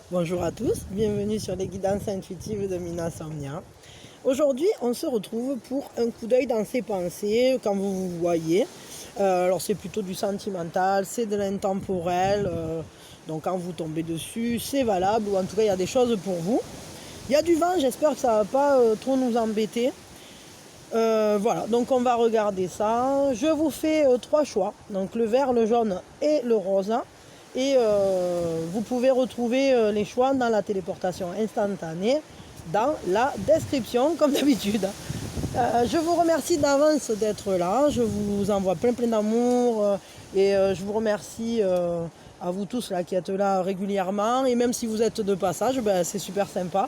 Bonjour à tous, bienvenue sur les guidances intuitives de Mina Somnia. Aujourd'hui, on se retrouve pour un coup d'œil dans ses pensées, quand vous vous voyez. Alors c'est plutôt du sentimental, c'est de l'intemporel, donc quand vous tombez dessus, c'est valable, ou en tout cas il y a des choses pour vous. Il y a du vent, j'espère que ça ne va pas trop nous embêter. Voilà, donc on va regarder ça. Je vous fais 3 choix, donc le vert, le jaune et le rose. Et vous pouvez retrouver les choix dans la téléportation instantanée, dans la description, comme d'habitude. Je vous remercie d'avance d'être là. Je vous envoie plein d'amour. Et je vous remercie à vous tous là, qui êtes là régulièrement. Et même si vous êtes de passage, ben, c'est super sympa.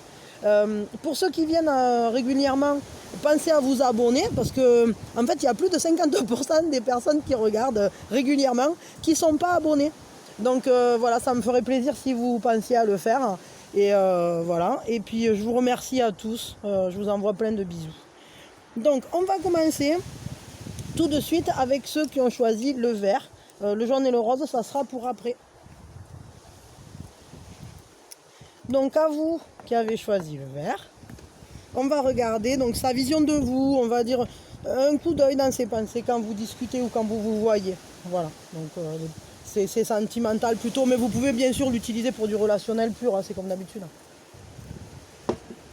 Pour ceux qui viennent régulièrement, pensez à vous abonner parce que en fait il y a plus de 50% des personnes qui regardent régulièrement qui ne sont pas abonnées. Donc voilà, ça me ferait plaisir si vous pensiez à le faire. Et voilà. Et puis je vous remercie à tous. Je vous envoie plein de bisous. Donc on va commencer tout de suite avec ceux qui ont choisi le vert. Le jaune et le rose, ça sera pour après. Donc à vous qui avez choisi le vert, on va regarder donc sa vision de vous, on va dire un coup d'œil dans ses pensées quand vous discutez ou quand vous vous voyez. Voilà, donc c'est sentimental plutôt, mais vous pouvez bien sûr l'utiliser pour du relationnel pur, hein, c'est comme d'habitude.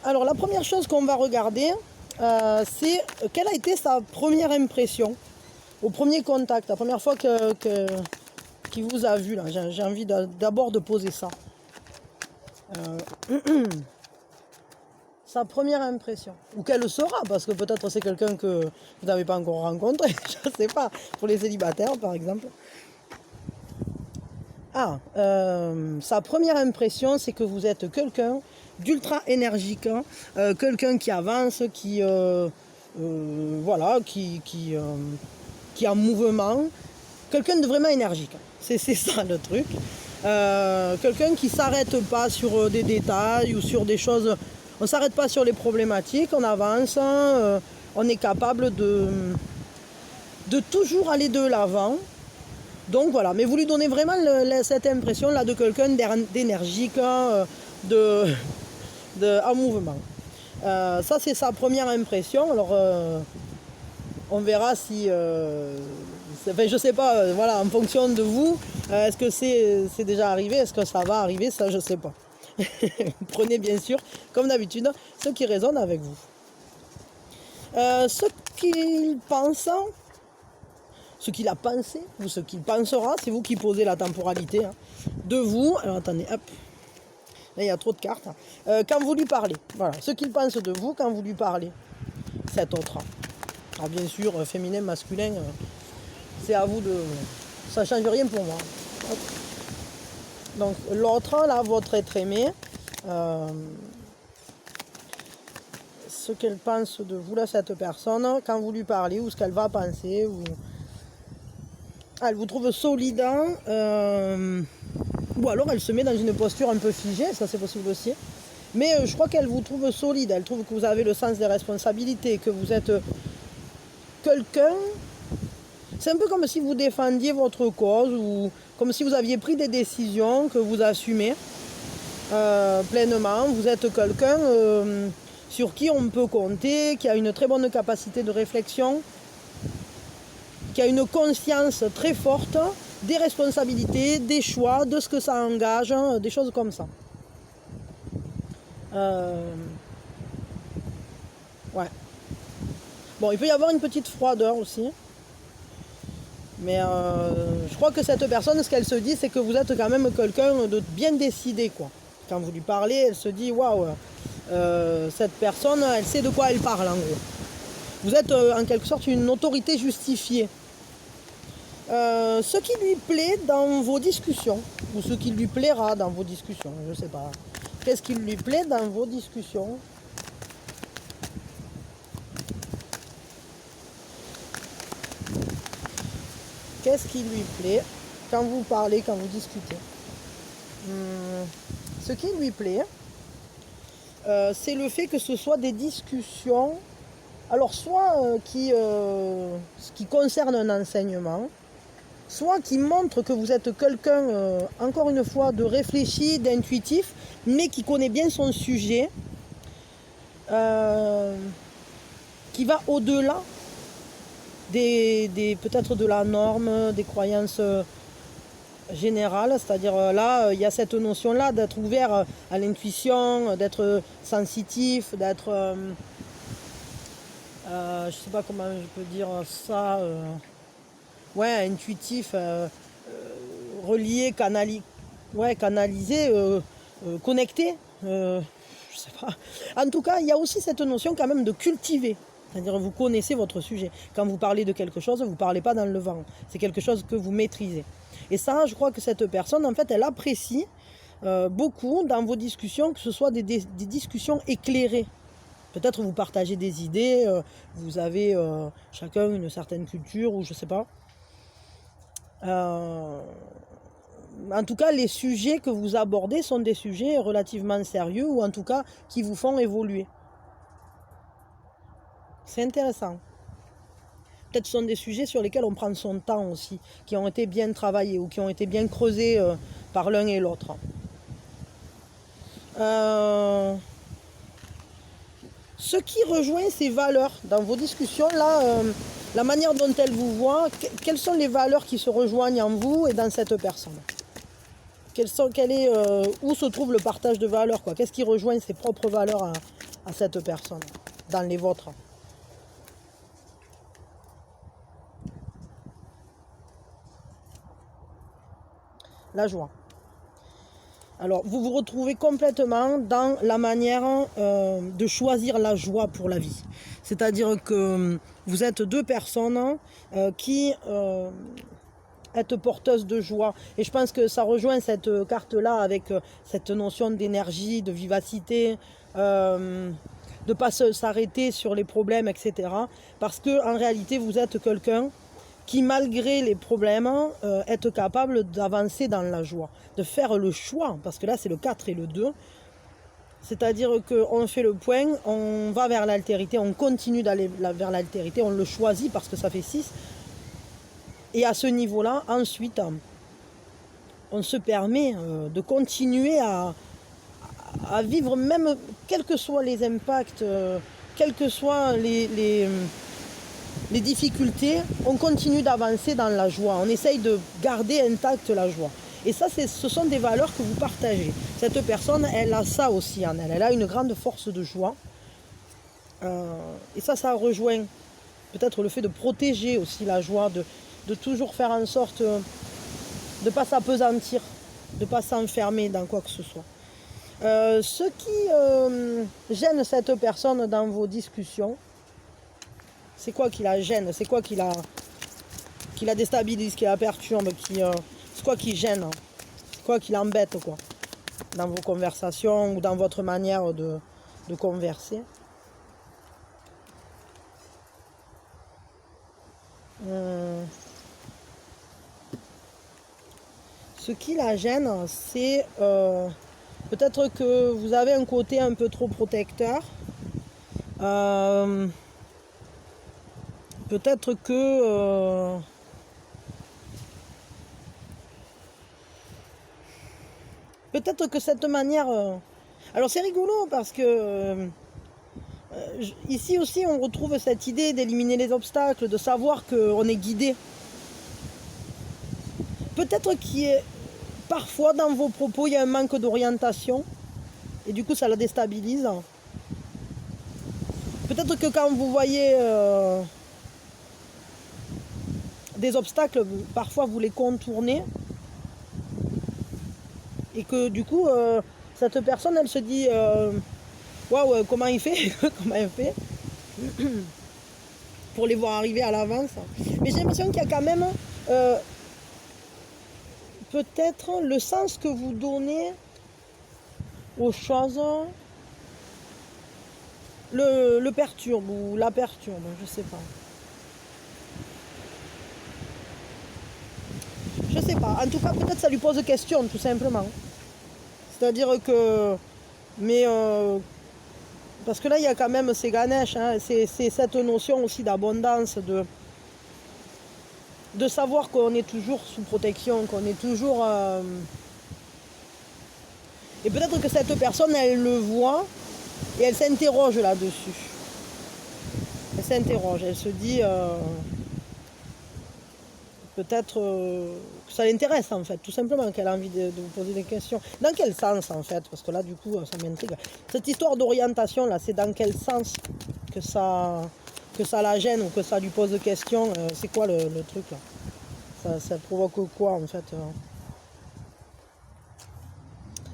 Alors la première chose qu'on va regarder, c'est quelle a été sa première impression au premier contact, la première fois qu'il vous a vu. J'ai envie d'abord de poser ça. Sa première impression, ou qu'elle sera, parce que peut-être c'est quelqu'un que vous n'avez pas encore rencontré, je ne sais pas, pour les célibataires par exemple. Sa première impression, c'est que vous êtes quelqu'un d'ultra énergique, hein, quelqu'un qui avance, voilà, qui est en mouvement, quelqu'un de vraiment énergique. C'est ça le truc. Quelqu'un qui ne s'arrête pas sur des détails ou sur des choses. On ne s'arrête pas sur les problématiques, on avance, on est capable de toujours aller de l'avant. Donc voilà, mais vous lui donnez vraiment cette impression là de quelqu'un d'énergique, en mouvement. Ça c'est sa première impression. Alors on verra si, enfin, je sais pas, voilà, en fonction de vous, est-ce que c'est déjà arrivé, est-ce que ça va arriver, ça je sais pas. Prenez bien sûr, comme d'habitude, ce qui résonne avec vous. Ce qu'il pense, ce qu'il a pensé, ou ce qu'il pensera, c'est vous qui posez la temporalité hein, de vous. Alors attendez, hop, là il y a trop de cartes. Quand vous lui parlez, voilà, ce qu'il pense de vous quand vous lui parlez, cet autre. Alors bien sûr, féminin, masculin, c'est à vous de... Ça ne change rien pour moi. Hop. Donc l'autre, là, votre être aimé, ce qu'elle pense de vous, là, cette personne, quand vous lui parlez, ou ce qu'elle va penser, ou... elle vous trouve solide, ou alors elle se met dans une posture un peu figée, ça c'est possible aussi. Mais je crois qu'elle vous trouve solide, elle trouve que vous avez le sens des responsabilités, que vous êtes quelqu'un... C'est un peu comme si vous défendiez votre cause, ou comme si vous aviez pris des décisions que vous assumez pleinement. Vous êtes quelqu'un sur qui on peut compter, qui a une très bonne capacité de réflexion, qui a une conscience très forte des responsabilités, des choix, de ce que ça engage, des choses comme ça. Ouais. Bon, il peut y avoir une petite froideur aussi. Mais je crois que cette personne, ce qu'elle se dit, c'est que vous êtes quand même quelqu'un de bien décidé, quoi. Quand vous lui parlez, elle se dit, waouh, cette personne, elle sait de quoi elle parle, en gros. Vous êtes en quelque sorte une autorité justifiée. Ce qui lui plaît dans vos discussions, ou ce qui lui plaira dans vos discussions, je sais pas. Qu'est-ce qui lui plaît dans vos discussions ? Qu'est-ce qui lui plaît quand vous parlez, quand vous discutez ? Ce qui lui plaît, c'est le fait que ce soit des discussions, alors soit qui concernent un enseignement, soit qui montre que vous êtes quelqu'un, encore une fois, de réfléchi, d'intuitif, mais qui connaît bien son sujet, qui va au-delà peut-être de la norme, des croyances générales. C'est-à-dire là, il y a cette notion-là d'être ouvert à l'intuition, d'être sensitif, d'être... je sais pas comment je peux dire ça... ouais, intuitif, relié, canalisé, connecté. Je sais pas. En tout cas, il y a aussi cette notion quand même de cultiver. C'est-à-dire vous connaissez votre sujet. Quand vous parlez de quelque chose, vous ne parlez pas dans le vent. C'est quelque chose que vous maîtrisez. Et ça, je crois que cette personne, en fait, elle apprécie beaucoup dans vos discussions, que ce soit des discussions éclairées. Peut-être vous partagez des idées, vous avez chacun une certaine culture, ou je sais pas. En tout cas, les sujets que vous abordez sont des sujets relativement sérieux, ou en tout cas qui vous font évoluer. C'est intéressant. Peut-être ce sont des sujets sur lesquels on prend son temps aussi, qui ont été bien travaillés ou qui ont été bien creusés par l'un et l'autre. Ce qui rejoint ces valeurs dans vos discussions, là, la manière dont elles vous voient, quelles sont les valeurs qui se rejoignent en vous et dans cette personne? Où se trouve le partage de valeurs, quoi? Qu'est-ce qui rejoint ses propres valeurs à cette personne, dans les vôtres? La joie. Alors, vous vous retrouvez complètement dans la manière de choisir la joie pour la vie. C'est-à-dire que vous êtes deux personnes qui êtes porteuses de joie. Et je pense que ça rejoint cette carte-là avec cette notion d'énergie, de vivacité, de ne pas s'arrêter sur les problèmes, etc. Parce qu'en réalité, vous êtes quelqu'un qui, malgré les problèmes, est capable d'avancer dans la joie, de faire le choix, parce que là c'est le 4 et le 2, c'est-à-dire qu'on fait le point, on va vers l'altérité, on continue d'aller vers l'altérité, on le choisit parce que ça fait 6, et à ce niveau-là, ensuite, on se permet de continuer à vivre, même quels que soient les impacts, quels que soient les difficultés, on continue d'avancer dans la joie. On essaye de garder intacte la joie. Et ça, ce sont des valeurs que vous partagez. Cette personne, elle a ça aussi en elle. Elle a une grande force de joie. Et ça rejoint peut-être le fait de protéger aussi la joie, de toujours faire en sorte de ne pas s'apesantir, de ne pas s'enfermer dans quoi que ce soit. Ce qui gêne cette personne dans vos discussions, c'est quoi qui la gêne? C'est quoi qui la déstabilise, qui la perturbe, c'est quoi qui gêne? C'est quoi qui l'embête, quoi, dans vos conversations ou dans votre manière de converser? Ce qui la gêne, c'est peut-être que vous avez un côté un peu trop protecteur. Peut-être que cette manière... Alors c'est rigolo parce que ici aussi on retrouve cette idée d'éliminer les obstacles, de savoir qu'on est guidé. Peut-être qu'il y a parfois dans vos propos il y a un manque d'orientation et du coup ça la déstabilise. Peut-être que quand vous voyez des obstacles, parfois vous les contournez et que du coup cette personne elle se dit waouh, comment il fait comment elle fait pour les voir arriver à l'avance. Mais j'ai l'impression qu'il y a quand même peut-être le sens que vous donnez aux choses le perturbe ou la perturbe, je sais pas. Je sais pas. En tout cas, peut-être ça lui pose question, tout simplement. C'est-à-dire que... Mais... parce que là, il y a quand même ces Ganesh, hein, c'est cette notion aussi d'abondance, de savoir qu'on est toujours sous protection, qu'on est toujours... Et peut-être que cette personne, elle le voit et elle s'interroge là-dessus. Elle s'interroge, elle se dit... peut-être que ça l'intéresse en fait, tout simplement, qu'elle a envie de vous poser des questions. Dans quel sens en fait? Parce que là du coup ça m'intrigue. Cette histoire d'orientation là, c'est dans quel sens que ça la gêne ou que ça lui pose des questions? C'est quoi le truc là? Ça provoque quoi en fait?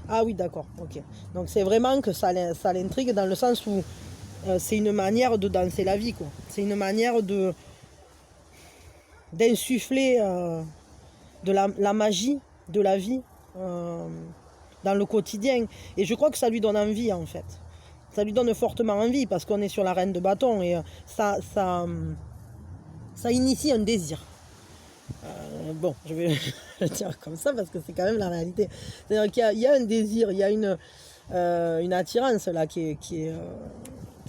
Ah oui, d'accord, ok. Donc c'est vraiment que ça l'intrigue dans le sens où c'est une manière de danser la vie, quoi. C'est une manière d'insuffler de la magie de la vie dans le quotidien. Et je crois que ça lui donne envie en fait. Ça lui donne fortement envie parce qu'on est sur la reine de bâton et ça initie un désir. Bon, je vais le dire comme ça parce que c'est quand même la réalité. C'est-à-dire qu'il y a un désir, il y a une attirance là qui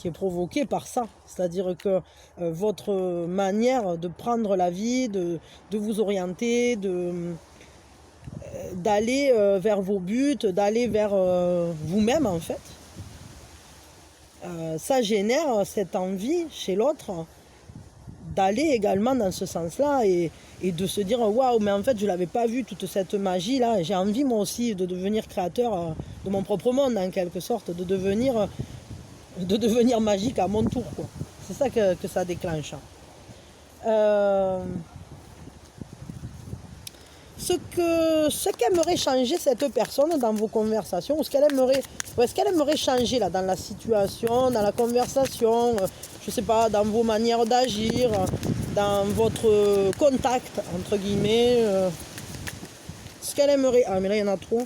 est provoquée par ça. C'est-à-dire que votre manière de prendre la vie, de vous orienter, d'aller vers vos buts, d'aller vers vous-même en fait, ça génère cette envie chez l'autre d'aller également dans ce sens-là et de se dire waouh, mais en fait je l'avais pas vu toute cette magie là, j'ai envie moi aussi de devenir créateur de mon propre monde en quelque sorte, de devenir magique à mon tour, quoi. C'est ça que ça déclenche. Ce qu'aimerait changer cette personne dans vos conversations, ou ce qu'elle aimerait changer là, dans la situation, dans la conversation, je sais pas, dans vos manières d'agir, dans votre contact, entre guillemets, ce qu'elle aimerait... Ah mais là il y en a trop.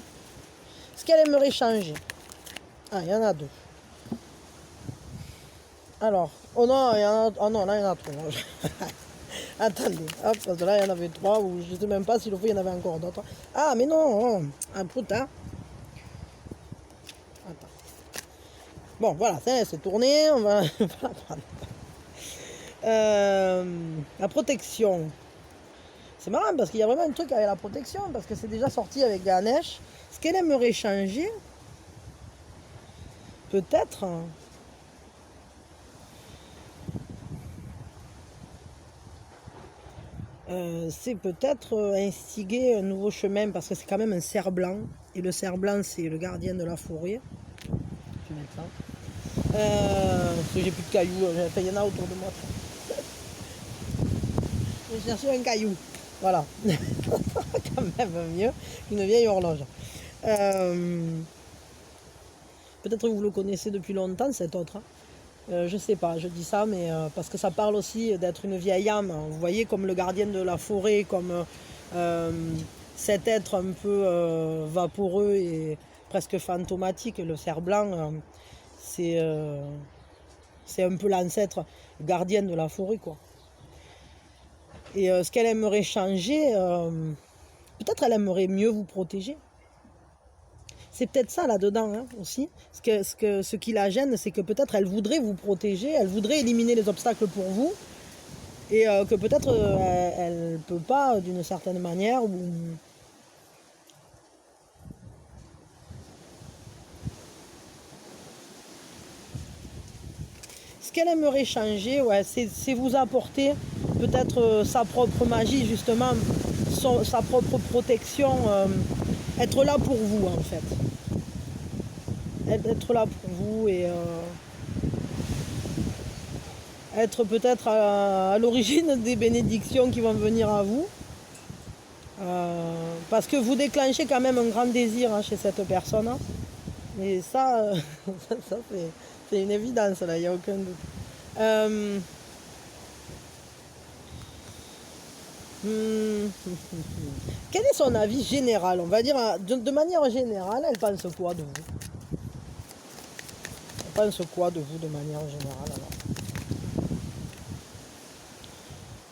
Ce qu'elle aimerait changer. Ah, il y en a deux. Alors, oh non, oh non, là il y en a trop. Attendez, hop, parce que là il y en avait trois, ou je ne sais même pas si le fait il y en avait encore d'autres. Ah mais non, un putain. Attends. Bon voilà, c'est tourné, on va la prendre. La protection. C'est marrant parce qu'il y a vraiment un truc avec la protection, parce que c'est déjà sorti avec Ganesh. Ce qu'elle aimerait changer, peut-être... c'est peut-être instiguer un nouveau chemin parce que c'est quand même un cerf blanc et le cerf blanc c'est le gardien de la forêt. Je vais mettre ça. Parce que j'ai plus de cailloux, il y en a autour de moi. J'ai cherché un caillou, voilà. Quand même mieux qu'une vieille horloge. Peut-être que vous le connaissez depuis longtemps cet autre. Je sais pas, je dis ça, mais parce que ça parle aussi d'être une vieille âme. Vous voyez, comme le gardien de la forêt, comme cet être un peu vaporeux et presque fantomatique. Le cerf blanc, c'est un peu l'ancêtre gardien de la forêt, quoi. Et ce qu'elle aimerait changer, peut-être elle aimerait mieux vous protéger. C'est peut-être ça là-dedans hein, aussi. Ce qui la gêne, c'est que peut-être elle voudrait vous protéger, elle voudrait éliminer les obstacles pour vous, et que peut-être elle ne peut pas d'une certaine manière. Ce qu'elle aimerait changer, ouais, c'est vous apporter peut-être sa propre magie, justement, sa propre protection, être là pour vous en fait. Être là pour vous et être peut-être à l'origine des bénédictions qui vont venir à vous. Parce que vous déclenchez quand même un grand désir hein, chez cette personne. Hein. Et ça, ça c'est une évidence, là, il n'y a aucun doute. Quel est son avis général? On va dire, de manière générale, elle pense quoi de vous? Elle pense quoi de vous de manière générale alors?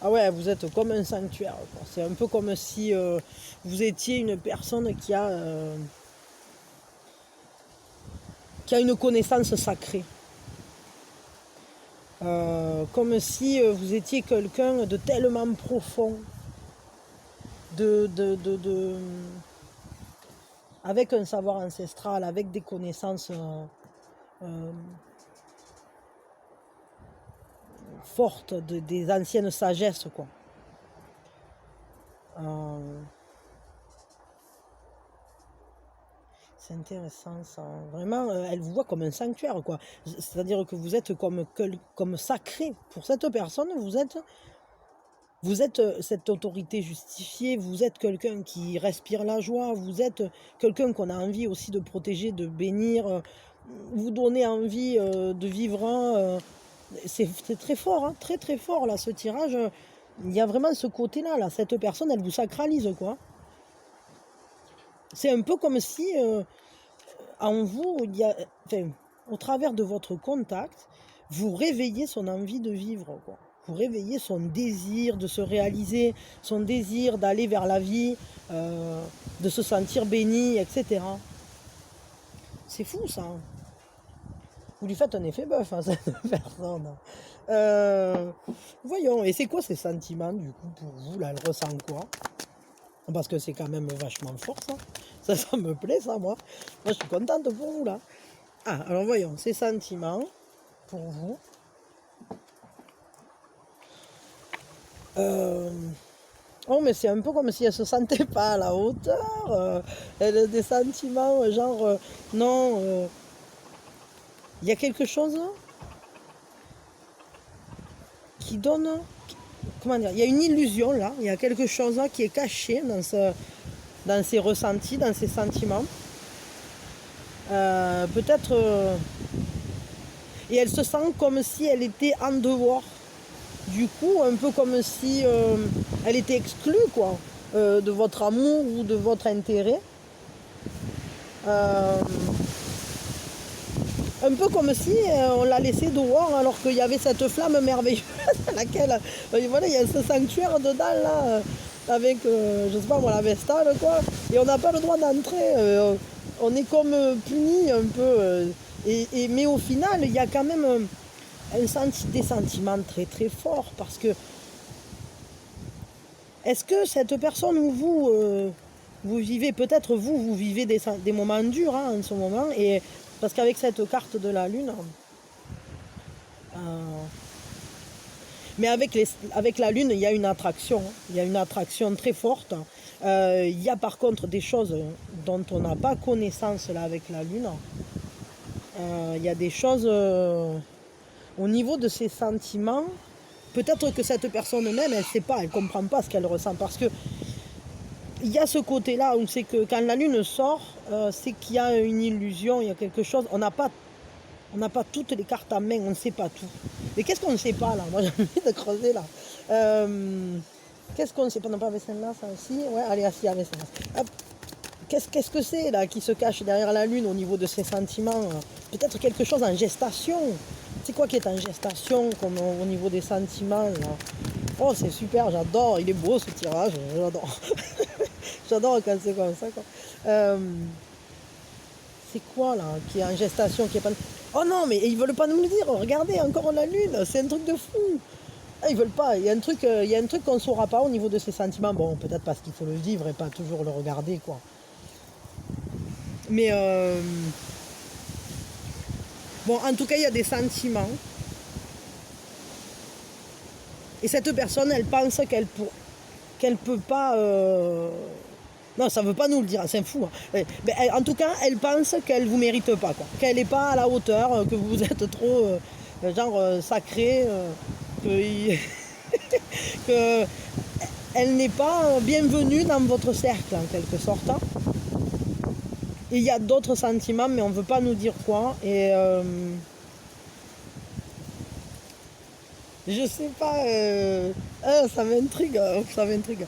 Ah ouais, vous êtes comme un sanctuaire. C'est un peu comme si vous étiez une personne qui a une connaissance sacrée. Comme si vous étiez quelqu'un de tellement profond de avec un savoir ancestral, avec des connaissances euh, fortes, des anciennes sagesses, quoi. Euh, c'est intéressant ça. Vraiment, elle vous voit comme un sanctuaire, quoi. C'est-à-dire que vous êtes comme sacré. Pour cette personne, vous êtes cette autorité justifiée, vous êtes quelqu'un qui respire la joie, vous êtes quelqu'un qu'on a envie aussi de protéger, de bénir, vous donner envie de vivre. C'est très fort, hein, très très fort là, ce tirage. Il y a vraiment ce côté-là, là. Cette personne, elle vous sacralise, quoi. C'est un peu comme si en vous, enfin, au travers de votre contact, vous réveillez son envie de vivre, quoi. Vous réveillez son désir de se réaliser, son désir d'aller vers la vie, de se sentir béni, etc. C'est fou, ça. Vous lui faites un effet bœuf à cette personne. Voyons, et c'est quoi ces sentiments, du coup, pour vous, là? Elle ressent quoi? Parce que c'est quand même vachement fort, ça. Ça me plaît, ça, moi. Moi, je suis contente pour vous, là. Ah, alors voyons, ces sentiments, pour vous. Oh, mais c'est un peu comme si elle se sentait pas à la hauteur. Elle a des sentiments, genre, non, il y a quelque chose qui donne... Comment dire? Il y a une illusion, là. Il y a quelque chose qui est caché dans ses ressentis, dans ses sentiments. Peut-être... et elle se sent comme si elle était en dehors. Du coup, un peu comme si elle était exclue, quoi, de votre amour ou de votre intérêt. Un peu comme si on l'a laissée dehors alors qu'il y avait cette flamme merveilleuse à laquelle... voilà, il y a ce sanctuaire dedans, là, avec, je sais pas moi, la Vestale, quoi. Et on n'a pas le droit d'entrer. On est comme puni un peu. Mais au final, il y a quand même... des sentiments très très forts, parce que est-ce que cette personne ou vous, vous vivez, peut-être vous vivez des moments durs, hein, en ce moment, et parce qu'avec cette carte de la lune, mais avec la lune, il y a une attraction, il y a une attraction très forte. Il y a par contre des choses dont on n'a pas connaissance là avec la lune. Il y a des choses au niveau de ses sentiments. Peut-être que cette personne même, elle ne sait pas, elle ne comprend pas ce qu'elle ressent. Parce que il y a ce côté-là où c'est que quand la lune sort, c'est qu'il y a une illusion, il y a quelque chose. On n'a pas toutes les cartes en main, on ne sait pas tout. Mais qu'est-ce qu'on ne sait pas là? Moi j'ai envie de creuser là. Qu'est-ce qu'on ne sait pas? Non, pas avec celle-là, ça aussi. Ouais, allez, assis avec celle-là. Qu'est-ce que c'est là qui se cache derrière la lune au niveau de ses sentiments? Peut-être quelque chose en gestation. C'est quoi qui est en gestation comme au niveau des sentiments là? Oh, c'est super, j'adore, il est beau ce tirage, j'adore. J'adore quand c'est comme ça, quoi. C'est quoi là qui est en gestation, qui est pas... Oh non, mais ils veulent pas nous le dire, regardez, encore la lune, c'est un truc de fou. Ah, ils veulent pas, il y a un truc qu'on ne saura pas au niveau de ses sentiments. Bon, peut-être parce qu'il faut le vivre et pas toujours le regarder, quoi. Mais bon, en tout cas, il y a des sentiments. Et cette personne, elle pense qu'elle peut pas... Non, ça veut pas nous le dire, c'est fou. Hein. Mais en tout cas, elle pense qu'elle vous mérite pas, quoi. Qu'elle n'est pas à la hauteur, que vous êtes trop sacré, que elle n'est pas bienvenue dans votre cercle, en quelque sorte. Hein. Et il y a d'autres sentiments, mais on ne veut pas nous dire quoi. Et je sais pas. Ça m'intrigue, ça m'intrigue.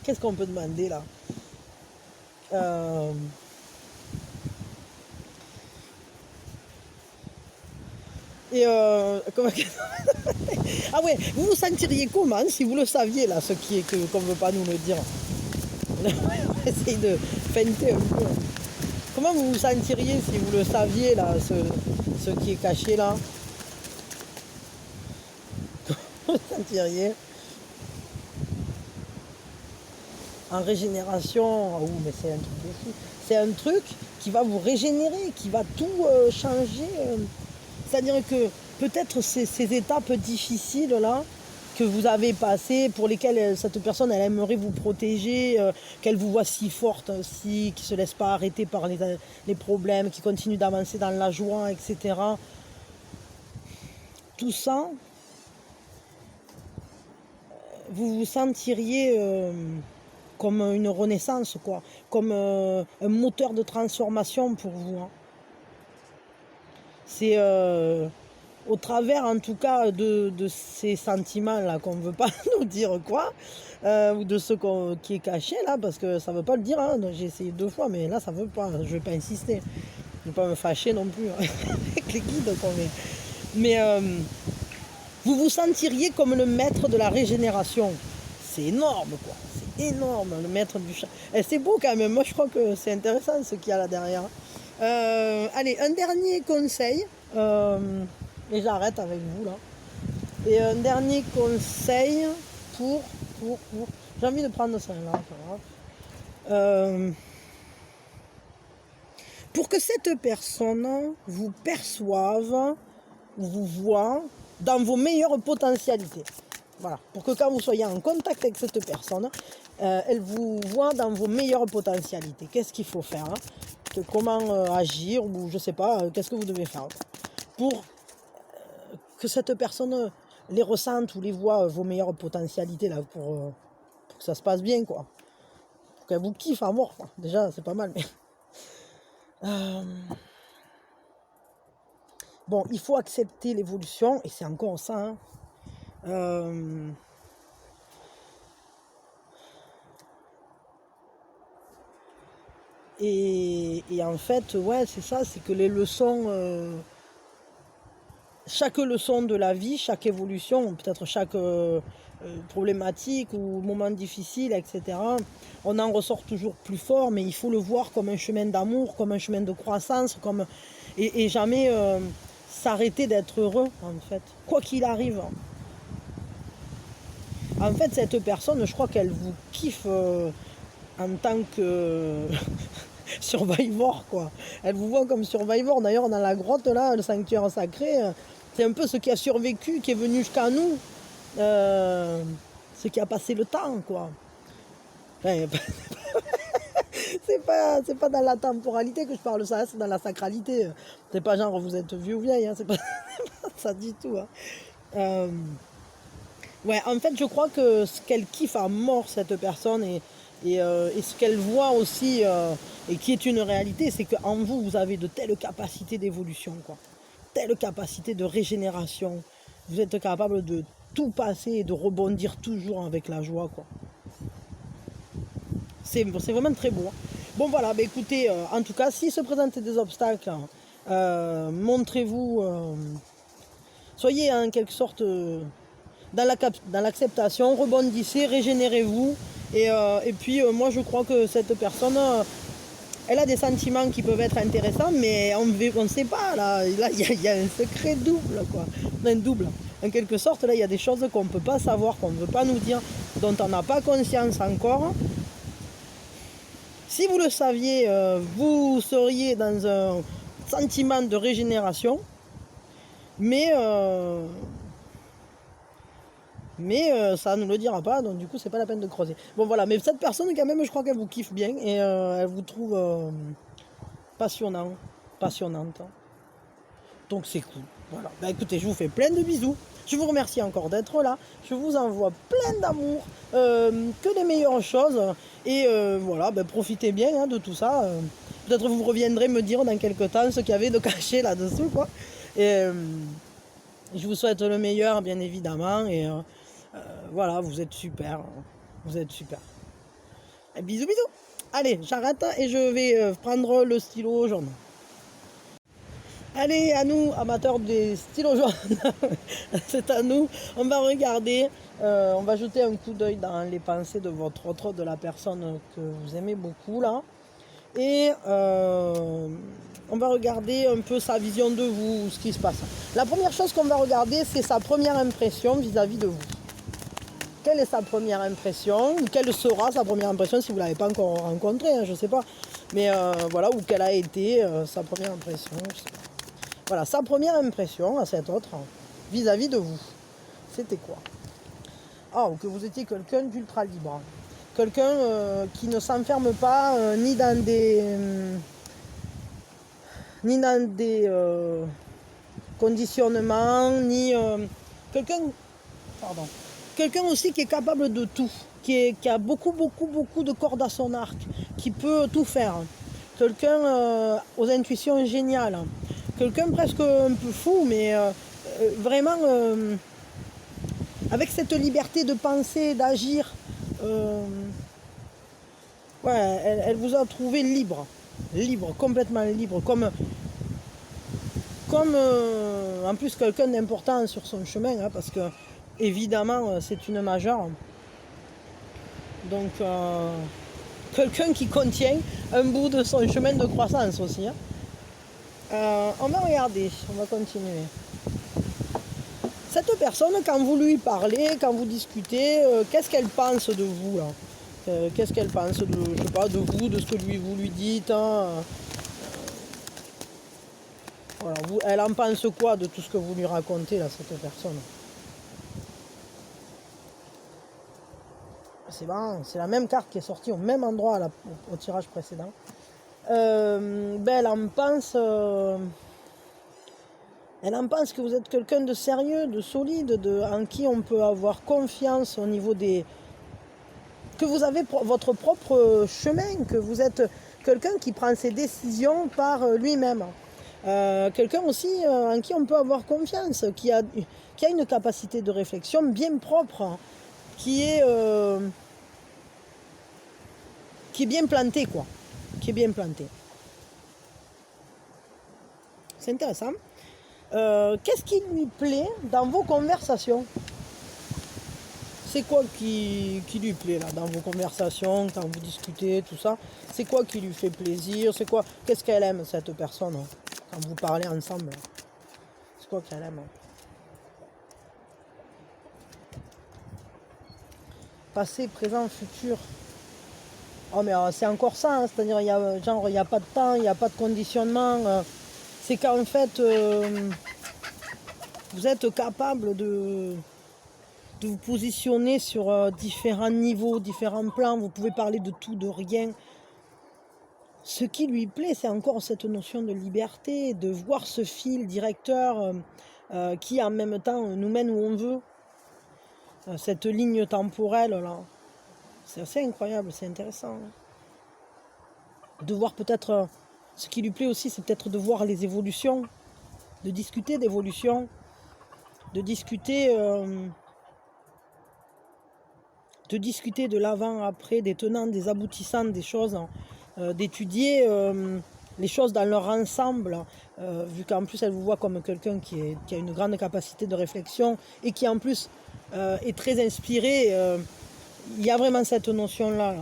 Qu'est-ce qu'on peut demander là? Comment... Ah ouais, vous vous sentiriez comment si vous le saviez là, ce qui est qu'on ne veut pas nous le dire? On va essayer de feinter un peu. Comment vous vous sentiriez si vous le saviez là, ce qui est caché là? Comment vous sentiriez? en régénération. Oh, mais c'est un truc de fou. C'est un truc qui va vous régénérer, qui va tout changer. C'est-à-dire que peut-être ces étapes difficiles là que vous avez passées, pour lesquelles cette personne elle aimerait vous protéger, qu'elle vous voit si forte, qui ne se laisse pas arrêter par les problèmes, qui continue d'avancer dans la joie, etc. Tout ça, vous vous sentiriez comme une renaissance, quoi, comme un moteur de transformation pour vous. Hein. C'est au travers, en tout cas, de ces sentiments-là qu'on ne veut pas nous dire quoi, ou de ce qui est caché, là, parce que ça ne veut pas le dire. Hein. J'ai essayé 2 fois, mais là, ça ne veut pas. Je ne vais pas insister. Je ne vais pas me fâcher non plus hein, avec les guides qu'on met. Mais vous vous sentiriez comme le maître de la régénération. C'est énorme, quoi. C'est énorme, le maître du chat. Et c'est beau quand même. Moi, je crois que c'est intéressant ce qu'il y a là derrière. Allez, un dernier conseil. Et j'arrête avec vous, là. Et un dernier conseil pour... J'ai envie de prendre ça, là. Pour que cette personne vous perçoive, vous voit dans vos meilleures potentialités. Voilà. Pour que quand vous soyez en contact avec cette personne, elle vous voit dans vos meilleures potentialités. Qu'est-ce qu'il faut faire hein, comment agir, ou je sais pas, qu'est-ce que vous devez faire pour que cette personne les ressente ou les voit vos meilleures potentialités là, pour que ça se passe bien, quoi. Pour qu'elle vous kiffe à mort, quoi. Déjà, c'est pas mal, mais... Bon, il faut accepter l'évolution, et c'est encore ça. Hein. Et en fait, ouais, c'est ça, c'est que les leçons, chaque leçon de la vie, chaque évolution, peut-être chaque problématique ou moment difficile, etc., on en ressort toujours plus fort, mais il faut le voir comme un chemin d'amour, comme un chemin de croissance, et jamais s'arrêter d'être heureux, en fait, quoi qu'il arrive. En fait, cette personne, je crois qu'elle vous kiffe en tant que survivor, quoi. Elle vous voit comme survivor. D'ailleurs, dans la grotte, là, le sanctuaire sacré, c'est un peu ce qui a survécu, qui est venu jusqu'à nous, ce qui a passé le temps, quoi. Enfin, c'est pas dans la temporalité que je parle ça, c'est dans la sacralité. C'est pas genre vous êtes vieux ou vieille, hein, c'est pas ça du tout. Hein. Ouais, en fait, je crois que ce qu'elle kiffe à mort, cette personne, et ce qu'elle voit aussi, et qui est une réalité, c'est qu'en vous, vous avez de telles capacités d'évolution, quoi. Telles capacités de régénération. Vous êtes capable de tout passer et de rebondir toujours avec la joie, quoi. C'est vraiment très beau. Hein. Bon, voilà, bah, écoutez, en tout cas, s'il se présente des obstacles, montrez-vous, soyez en quelque sorte... dans l'acceptation, rebondissez, régénérez-vous. Et puis, moi, je crois que cette personne, elle a des sentiments qui peuvent être intéressants, mais on ne sait pas. Là, il y a un secret double, quoi. Un double. En quelque sorte, là, il y a des choses qu'on ne peut pas savoir, qu'on ne veut pas nous dire, dont on n'a pas conscience encore. Si vous le saviez, vous seriez dans un sentiment de régénération, mais ça ne nous le dira pas, donc du coup c'est pas la peine de creuser. Bon voilà, mais cette personne quand même, je crois qu'elle vous kiffe bien, et elle vous trouve passionnante. Donc c'est cool. Voilà. Bah écoutez, je vous fais plein de bisous. Je vous remercie encore d'être là. Je vous envoie plein d'amour, que les meilleures choses. Et voilà, bah, profitez bien hein, de tout ça. Peut-être vous reviendrez me dire dans quelques temps ce qu'il y avait de caché là-dessous, quoi. Et je vous souhaite le meilleur, bien évidemment. Et voilà, vous êtes super. Vous êtes super. Et bisous, bisous. Allez, j'arrête et je vais prendre le stylo jaune. Allez, à nous, amateurs des stylos jaunes, c'est à nous. On va regarder, on va jeter un coup d'œil dans les pensées de votre autre, de la personne que vous aimez beaucoup, là. Et on va regarder un peu sa vision de vous, ce qui se passe. La première chose qu'on va regarder, c'est sa première impression vis-à-vis de vous. quelle est sa première impression, ou quelle sera sa première impression si vous ne l'avez pas encore rencontré, hein, je ne sais pas. Mais voilà, ou quelle a été sa première impression, je sais pas. Voilà, sa première impression à cet autre vis-à-vis de vous, c'était quoi? Ah, ou que vous étiez quelqu'un d'ultra libre. Quelqu'un qui ne s'enferme pas ni dans des conditionnements, ni quelqu'un aussi qui est capable de tout, qui a beaucoup de cordes à son arc, qui peut tout faire. Quelqu'un aux intuitions géniales, quelqu'un presque un peu fou, mais vraiment avec cette liberté de penser, d'agir. Elle vous a trouvé libre, complètement libre, comme en plus quelqu'un d'important sur son chemin, hein, parce que évidemment c'est une majeure. Donc quelqu'un qui contient un bout de son chemin de croissance aussi. Hein. On va regarder, on va continuer. Cette personne, quand vous lui parlez, quand vous discutez, qu'est-ce qu'elle pense de vous là? Qu'est-ce qu'elle pense de, je sais pas, de vous, de ce que vous lui dites, hein? Voilà, elle en pense quoi de tout ce que vous lui racontez là, cette personne? C'est marrant, c'est la même carte qui est sortie au même endroit là, au tirage précédent. Elle en pense que vous êtes quelqu'un de sérieux, de solide, en qui on peut avoir confiance au niveau des... que vous avez votre propre chemin, que vous êtes quelqu'un qui prend ses décisions par lui-même. Quelqu'un aussi en qui on peut avoir confiance, qui a une capacité de réflexion bien propre, qui est bien planté, quoi. Qui est bien planté. C'est intéressant. Qu'est-ce qui lui plaît dans vos conversations? C'est quoi qui lui plaît là, dans vos conversations, quand vous discutez, tout ça? C'est quoi qui lui fait plaisir? C'est quoi? Qu'est-ce qu'elle aime, cette personne, hein, quand vous parlez ensemble? C'est quoi qu'elle aime? Passé, présent, futur. Oh mais c'est encore ça, hein, c'est-à-dire il n'y a pas de temps, il n'y a pas de conditionnement. C'est qu'en fait, vous êtes capable de vous positionner sur différents niveaux, différents plans. Vous pouvez parler de tout, de rien. Ce qui lui plaît, c'est encore cette notion de liberté, de voir ce fil directeur qui en même temps nous mène où on veut. Cette ligne temporelle là. C'est assez incroyable, c'est intéressant. De voir peut-être, ce qui lui plaît aussi, c'est peut-être de voir les évolutions, de discuter d'évolution, de discuter de l'avant-après, des tenants, des aboutissants, des choses, d'étudier les choses dans leur ensemble, vu qu'en plus elle vous voit comme quelqu'un qui a une grande capacité de réflexion et qui en plus est très inspiré. Il y a vraiment cette notion-là.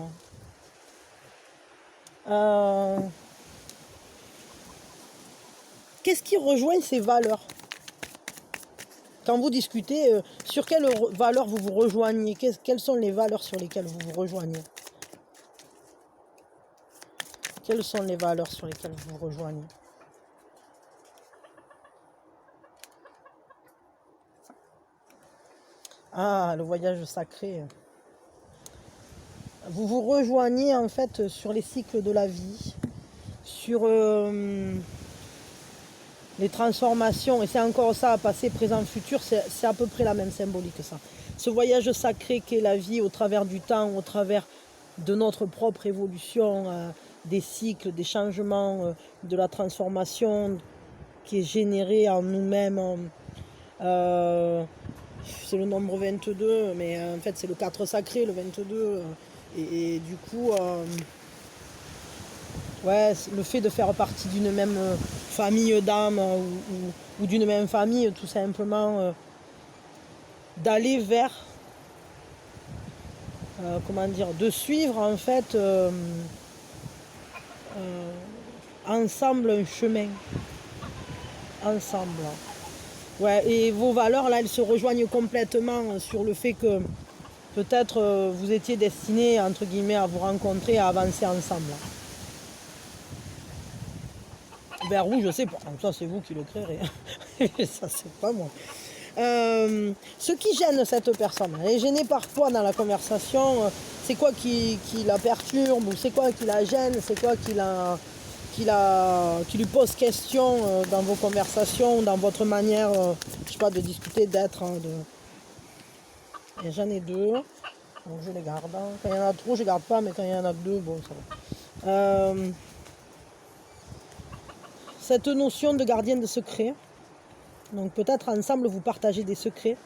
Qu'est-ce qui rejoint ces valeurs? Quand vous discutez, sur quelles valeurs vous vous rejoignez? Quelles sont les valeurs sur lesquelles vous vous rejoignez? Quelles sont les valeurs sur lesquelles vous vous rejoignez? Ah, le voyage sacré. Vous vous rejoignez en fait sur les cycles de la vie, sur les transformations, et c'est encore ça, passé, présent, futur, c'est à peu près la même symbolique ça. Ce voyage sacré qu'est la vie au travers du temps, au travers de notre propre évolution, des cycles, des changements, de la transformation qui est générée en nous-mêmes. C'est le nombre 22, mais en fait c'est le 4 sacré, le 22. Et du coup, le fait de faire partie d'une même famille d'âmes ou d'une même famille, tout simplement, d'aller vers, de suivre en fait ensemble un chemin. Ensemble. Ouais, et vos valeurs là, elles se rejoignent complètement sur le fait que peut-être vous étiez destinés, entre guillemets, à vous rencontrer, à avancer ensemble. Vers où, je sais pas. Ça, c'est vous qui le créerez. Ça, c'est pas moi. Ce qui gêne cette personne, elle est gênée par quoi dans la conversation? C'est quoi qui la perturbe? Ou c'est quoi qui la gêne? C'est quoi qui lui pose question dans vos conversations, dans votre manière, je sais pas, de discuter, d'être, Et j'en ai deux, donc je les garde. Quand il y en a trop, je garde pas, mais quand il y en a deux, bon, ça va. Cette notion de gardien de secret, donc peut-être ensemble vous partagez des secrets.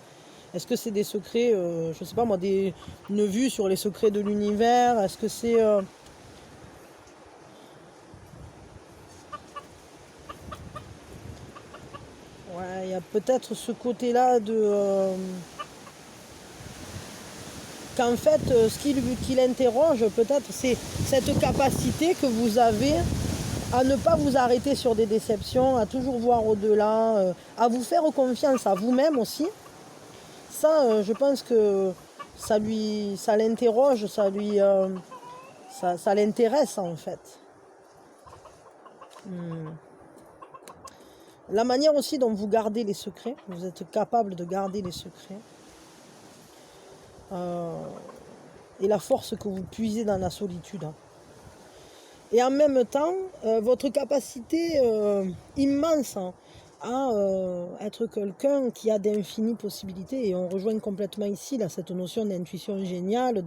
Est-ce que c'est des secrets, je sais pas moi, une vue sur les secrets de l'univers? Est-ce que c'est... Ouais, il y a peut-être ce côté-là de... qu'en fait, ce qui l'interroge, peut-être, c'est cette capacité que vous avez à ne pas vous arrêter sur des déceptions, à toujours voir au-delà, à vous faire confiance à vous-même aussi. Ça, je pense que ça l'interroge, ça l'intéresse en fait. La manière aussi dont vous gardez les secrets, vous êtes capable de garder les secrets, et la force que vous puisez dans la solitude. Et en même temps, votre capacité immense à être quelqu'un qui a d'infinies possibilités, et on rejoint complètement ici là, cette notion d'intuition géniale,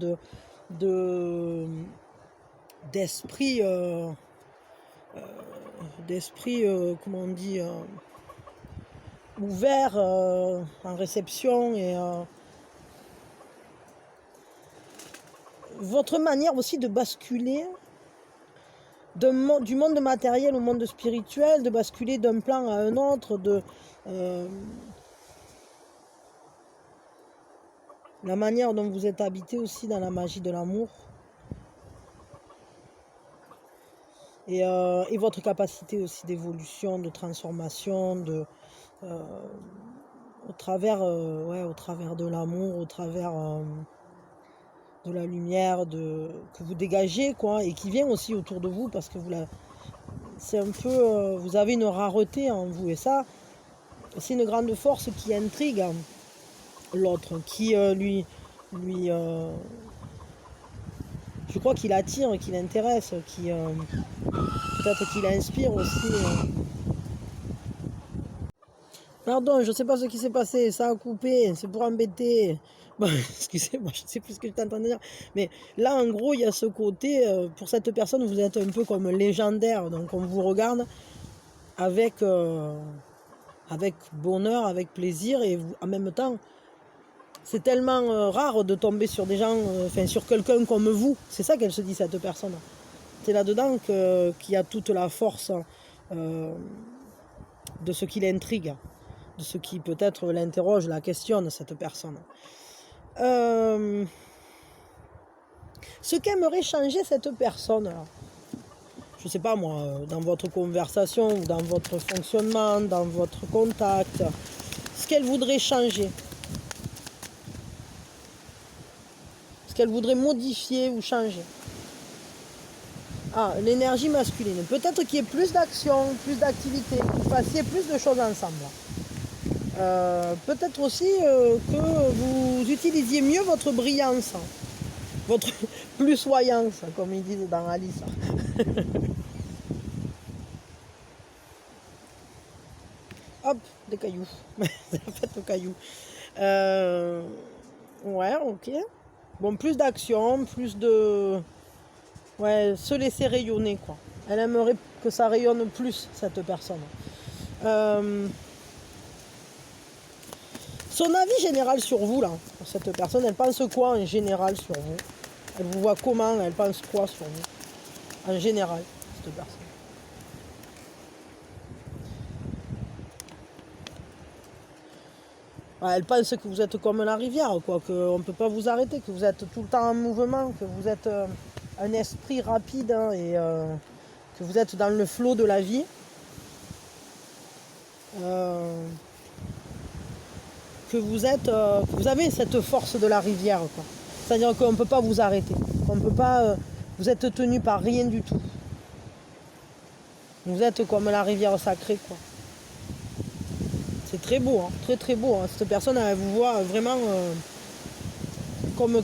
d'esprit, comment on dit, ouvert en réception, et votre manière aussi de basculer du monde matériel au monde spirituel, de basculer d'un plan à un autre, la manière dont vous êtes habité aussi dans la magie de l'amour, et votre capacité aussi d'évolution, de transformation, au travers de l'amour, au travers de la lumière que vous dégagez, quoi, et qui vient aussi autour de vous, parce que c'est un peu, vous avez une rareté en vous, et ça, c'est une grande force qui intrigue l'autre, qui je crois qu'il attire, qu'il intéresse, peut-être qu'il inspire aussi. Pardon, je ne sais pas ce qui s'est passé, ça a coupé, c'est pour embêter. Bon, excusez-moi, je ne sais plus ce que j'étais en train de dire. Mais là, en gros, il y a ce côté, pour cette personne, vous êtes un peu comme légendaire. Donc on vous regarde avec bonheur, avec plaisir, et en même temps, c'est tellement rare de tomber sur des gens, sur quelqu'un comme vous. C'est ça qu'elle se dit, cette personne. C'est là-dedans qu'il y a toute la force de ce qui l'intrigue, de ce qui peut-être l'interroge, la questionne, cette personne. Ce qu'aimerait changer cette personne, alors, je ne sais pas moi, dans votre conversation, dans votre fonctionnement, dans votre contact, ce qu'elle voudrait changer, ce qu'elle voudrait modifier ou changer. Ah, l'énergie masculine. Peut-être qu'il y ait plus d'action, plus d'activité, que vous fassiez plus de choses ensemble. Peut-être aussi que vous utilisiez mieux votre brillance, votre plusvoyance, comme ils disent dans Alice. Hop, des cailloux. Ça fait au caillou. Ouais, ok. Bon, plus d'action, plus de... Ouais, se laisser rayonner, quoi. Elle aimerait que ça rayonne plus, cette personne. Son avis général sur vous, là, cette personne, elle pense quoi en général sur vous? Elle vous voit comment? Elle pense quoi sur vous en général, cette personne? Elle pense que vous êtes comme la rivière, quoi, qu'on ne peut pas vous arrêter, que vous êtes tout le temps en mouvement, que vous êtes un esprit rapide, hein, et que vous êtes dans le flot de la vie. Que vous avez cette force de la rivière, quoi. C'est-à-dire qu'on ne peut pas vous arrêter. On peut pas, vous êtes tenu par rien du tout. Vous êtes comme la rivière sacrée, quoi. C'est très beau, hein, très très beau. Hein. Cette personne, elle vous voit vraiment comme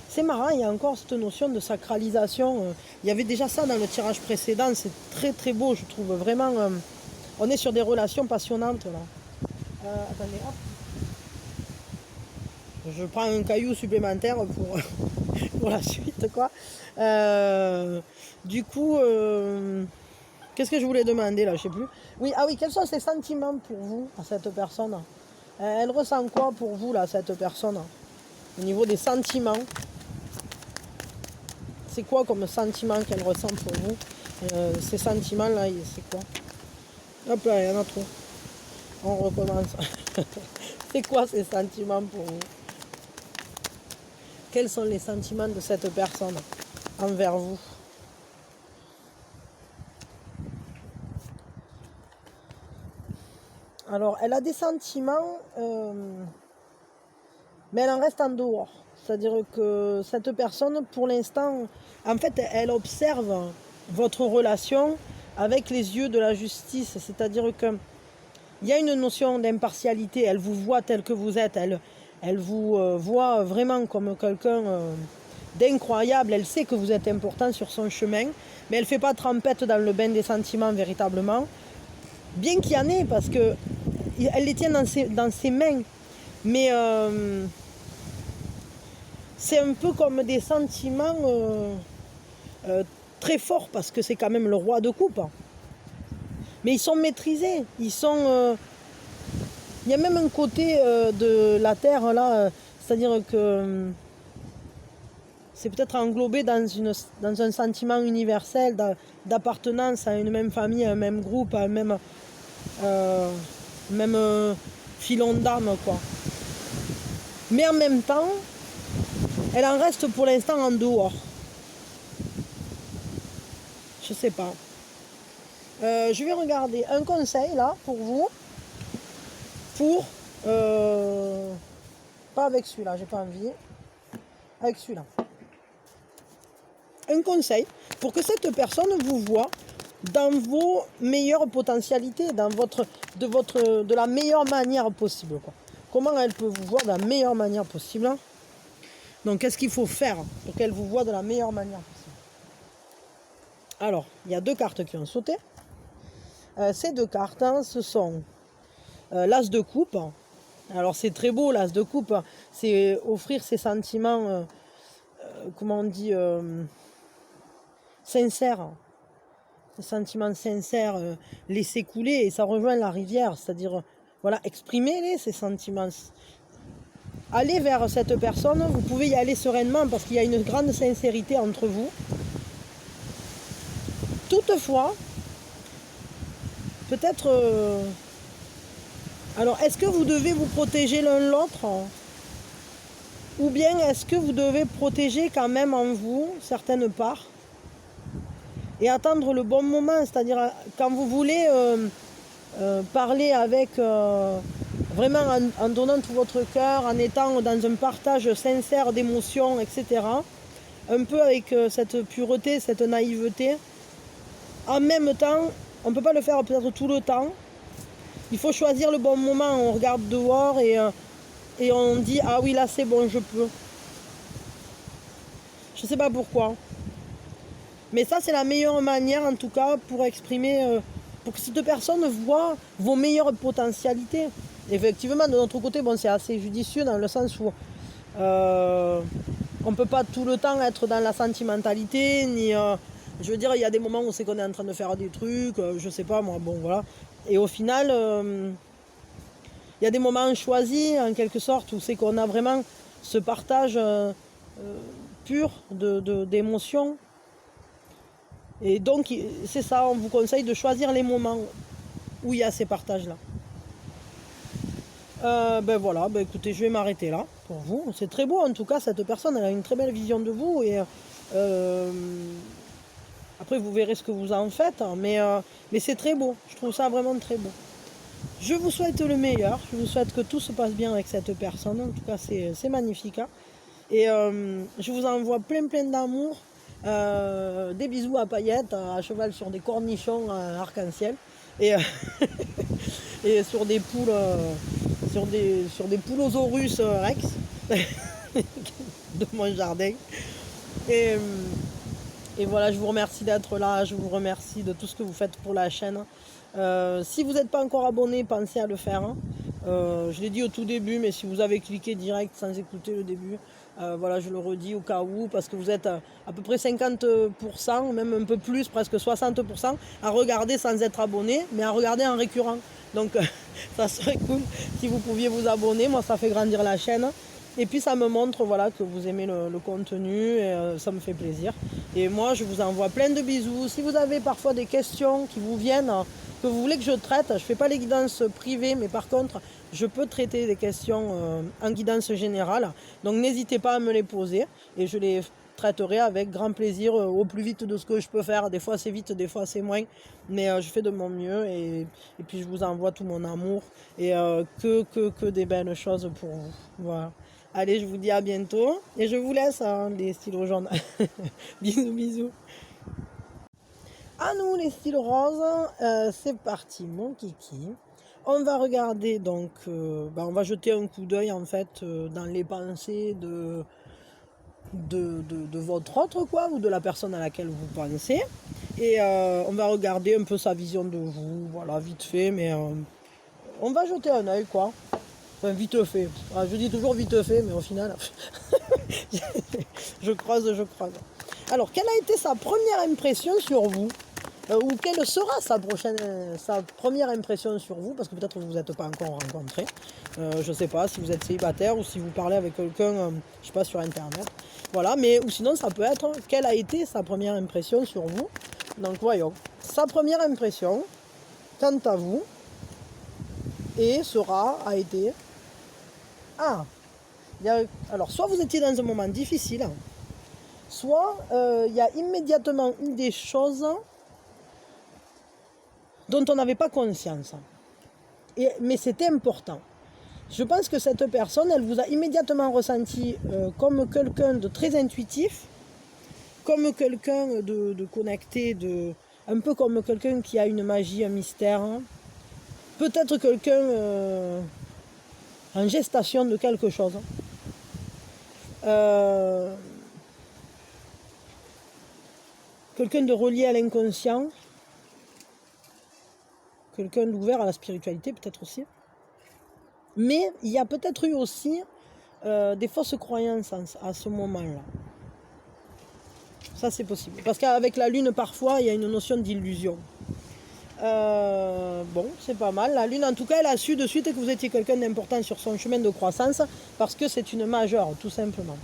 c'est marrant, il y a encore cette notion de sacralisation. Il y avait déjà ça dans le tirage précédent. C'est très très beau, je trouve. Vraiment, on est sur des relations passionnantes, là. Attendez, hop. Je prends un caillou supplémentaire pour la suite, quoi. Du coup, qu'est-ce que je voulais demander, là? Je sais plus. Oui, ah oui, quels sont ses sentiments pour vous, à cette personne? Elle ressent quoi pour vous, là, cette personne? Au niveau des sentiments, c'est quoi comme sentiment qu'elle ressent pour vous? Ces sentiments-là, c'est quoi? Hop là, il y en a trop. On recommence. C'est quoi ces sentiments pour vous? Quels sont les sentiments de cette personne envers vous? Alors, elle a des sentiments, mais elle en reste en dehors. C'est-à-dire que cette personne, pour l'instant, en fait, elle observe votre relation avec les yeux de la justice. C'est-à-dire qu'il y a une notion d'impartialité. Elle vous voit tel que vous êtes. Elle vous voit vraiment comme quelqu'un d'incroyable. Elle sait que vous êtes important sur son chemin, mais elle ne fait pas trempette dans le bain des sentiments véritablement. Bien qu'il y en ait, parce qu'elle les tient dans ses mains. Mais c'est un peu comme des sentiments très forts, parce que c'est quand même le roi de coupe. Mais ils sont maîtrisés. Il y a même un côté de la terre, là, c'est-à-dire que c'est peut-être englobé dans un sentiment universel d'appartenance à une même famille, à un même groupe, à un même filon d'âme, quoi. Mais en même temps, elle en reste pour l'instant en dehors. Je sais pas. Je vais regarder un conseil là pour vous. Pas avec celui-là, j'ai pas envie. Avec celui-là. Un conseil pour que cette personne vous voie dans vos meilleures potentialités, de la meilleure manière possible, quoi. Comment elle peut vous voir de la meilleure manière possible? Donc, qu'est-ce qu'il faut faire pour qu'elle vous voie de la meilleure manière possible? Alors, il y a deux cartes qui ont sauté. Ces deux cartes, hein, ce sont l'as de coupe. Alors, c'est très beau, l'as de coupe. C'est offrir ses sentiments, comment on dit, sincères. Des sentiments sincères, laisser couler, et ça rejoint la rivière, c'est-à-dire, voilà, exprimez-les, ces sentiments. Allez vers cette personne, vous pouvez y aller sereinement parce qu'il y a une grande sincérité entre vous. Toutefois, peut-être... alors, est-ce que vous devez vous protéger l'un l'autre? Ou bien est-ce que vous devez protéger quand même en vous certaines parts et attendre le bon moment, c'est-à-dire quand vous voulez parler avec vraiment en donnant tout votre cœur, en étant dans un partage sincère d'émotions, etc. Un peu avec cette pureté, cette naïveté. En même temps, on ne peut pas le faire peut-être tout le temps. Il faut choisir le bon moment. On regarde dehors et on dit ah oui, là c'est bon, je peux. Je ne sais pas pourquoi. Mais ça, c'est la meilleure manière, en tout cas, pour exprimer, pour que cette personne voit vos meilleures potentialités. Effectivement, de notre côté, bon, c'est assez judicieux dans le sens où on ne peut pas tout le temps être dans la sentimentalité, ni... je veux dire, il y a des moments où c'est qu'on est en train de faire des trucs, je sais pas, moi, bon, voilà. Et au final, il y a des moments choisis, en quelque sorte, où c'est qu'on a vraiment ce partage pur d'émotions. Et donc, c'est ça, on vous conseille de choisir les moments où il y a ces partages-là. Ben voilà, ben écoutez, je vais m'arrêter là pour vous. C'est très beau, en tout cas, cette personne, elle a une très belle vision de vous. Et après, vous verrez ce que vous en faites. Mais c'est très beau, je trouve ça vraiment très beau. Je vous souhaite le meilleur, je vous souhaite que tout se passe bien avec cette personne, en tout cas c'est magnifique. Hein. Et je vous envoie plein d'amour, des bisous à paillettes, à cheval sur des cornichons arc-en-ciel, et, et sur des poules, sur des poulosaurus rex de mon jardin. Et, et voilà, je vous remercie d'être là, je vous remercie de tout ce que vous faites pour la chaîne. Si vous n'êtes pas encore abonné, pensez à le faire. Hein. Je l'ai dit au tout début, mais si vous avez cliqué direct sans écouter le début, voilà, je le redis au cas où, parce que vous êtes à peu près 50%, même un peu plus, presque 60%, à regarder sans être abonné, mais à regarder en récurrent. Donc ça serait cool si vous pouviez vous abonner, moi ça fait grandir la chaîne. Et puis ça me montre voilà, que vous aimez le contenu et ça me fait plaisir. Et moi je vous envoie plein de bisous. Si vous avez parfois des questions qui vous viennent, que vous voulez que je traite, je ne fais pas les guidances privées, mais par contre je peux traiter des questions en guidance générale. Donc n'hésitez pas à me les poser et je les traiterai avec grand plaisir au plus vite de ce que je peux faire. Des fois c'est vite, des fois c'est moins, mais je fais de mon mieux et puis je vous envoie tout mon amour et que des belles choses pour vous. Voilà. Allez, je vous dis à bientôt et je vous laisse hein, les stylos jaunes. Bisous, bisous. À nous les styles roses, c'est parti mon kiki. On va regarder donc, on va jeter un coup d'œil en fait dans les pensées de votre autre quoi, ou de la personne à laquelle vous pensez. Et on va regarder un peu sa vision de vous, voilà, vite fait, mais on va jeter un œil quoi. Enfin, vite fait. Je dis toujours vite fait, mais au final, je croise. Alors, quelle a été sa première impression sur vous ou quelle sera sa première impression sur vous, parce que peut-être que vous n'êtes pas encore rencontrés. Je ne sais pas si vous êtes célibataire ou si vous parlez avec quelqu'un, je sais pas, sur internet. Voilà, mais ou sinon ça peut être quelle a été sa première impression sur vous. Donc voyons. Sa première impression, quant à vous, a été. Alors soit vous étiez dans un moment difficile, soit il y a immédiatement eu des choses dont on n'avait pas conscience. Mais c'était important. Je pense que cette personne, elle vous a immédiatement ressenti comme quelqu'un de très intuitif, comme quelqu'un de connecté, un peu comme quelqu'un qui a une magie, un mystère. Peut-être quelqu'un en gestation de quelque chose. Quelqu'un de relié à l'inconscient. Quelqu'un d'ouvert à la spiritualité peut-être aussi. Mais il y a peut-être eu aussi des fausses croyances à ce moment-là. Ça c'est possible. Parce qu'avec la lune parfois il y a une notion d'illusion. Bon, c'est pas mal. La lune en tout cas elle a su de suite que vous étiez quelqu'un d'important sur son chemin de croissance parce que c'est une majeure tout simplement.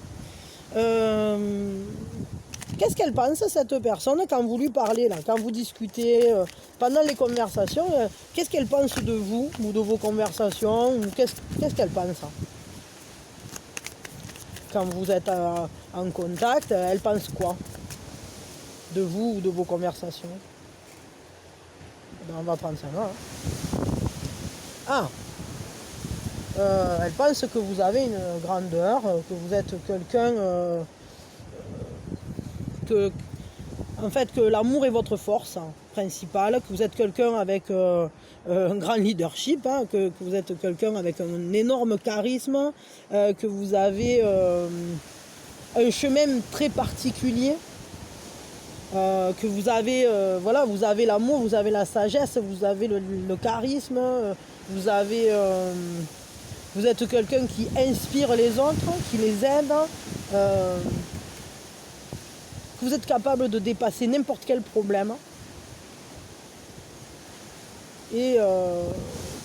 Qu'est-ce qu'elle pense cette personne quand vous lui parlez là, quand vous discutez pendant les conversations, qu'est-ce qu'elle pense de vous ou de vos conversations, ou qu'est-ce qu'elle pense quand vous êtes en contact, elle pense quoi de vous ou de vos conversations? On va prendre ça là. Elle pense que vous avez une grandeur, que vous êtes quelqu'un que l'amour est votre force principale, que vous êtes quelqu'un avec un grand leadership, hein, que vous êtes quelqu'un avec un énorme charisme, que vous avez un chemin très particulier, que vous avez, vous avez l'amour, vous avez la sagesse, vous avez le charisme, vous êtes quelqu'un qui inspire les autres, qui les aide. Vous êtes capable de dépasser n'importe quel problème et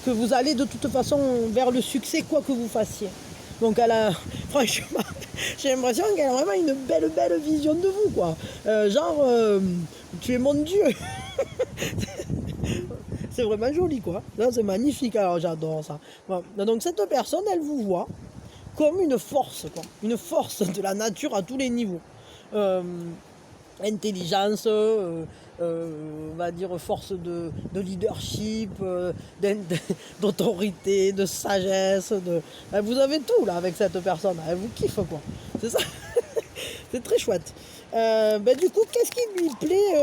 que vous allez de toute façon vers le succès quoi que vous fassiez. Donc franchement, j'ai l'impression qu'elle a vraiment une belle vision de vous quoi. Tu es mon Dieu. C'est vraiment joli quoi. Là, c'est magnifique, alors j'adore ça. Bon. Donc cette personne, elle vous voit comme une force quoi, une force de la nature à tous les niveaux. intelligence, on va dire force de leadership, d'autorité, de sagesse. Vous avez tout là avec cette personne, elle vous kiffe quoi. C'est ça, c'est très chouette. Du coup, qu'est-ce qui lui plaît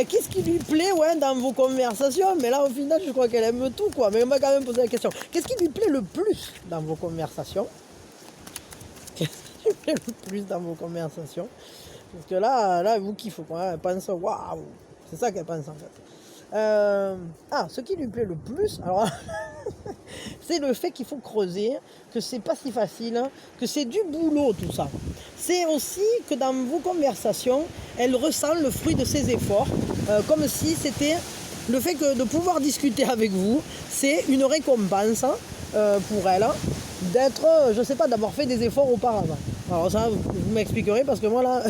qu'est-ce qui lui plaît dans vos conversations? Mais là, au final, je crois qu'elle aime tout, quoi. Mais on m'a quand même posé la question. Qu'est-ce qui lui plaît le plus dans vos conversations? Qu'est-ce qui lui plaît le plus dans vos conversations? Parce que là, elle vous kiffe, quoi. Elle pense, waouh! C'est ça qu'elle pense, en fait. Ce qui lui plaît le plus, alors, c'est le fait qu'il faut creuser, que c'est pas si facile, que c'est du boulot, tout ça. C'est aussi que dans vos conversations, elle ressent le fruit de ses efforts, comme si c'était le fait de pouvoir discuter avec vous, c'est une récompense pour elle d'être, je sais pas, d'avoir fait des efforts auparavant. Alors ça, vous m'expliquerez parce que moi là,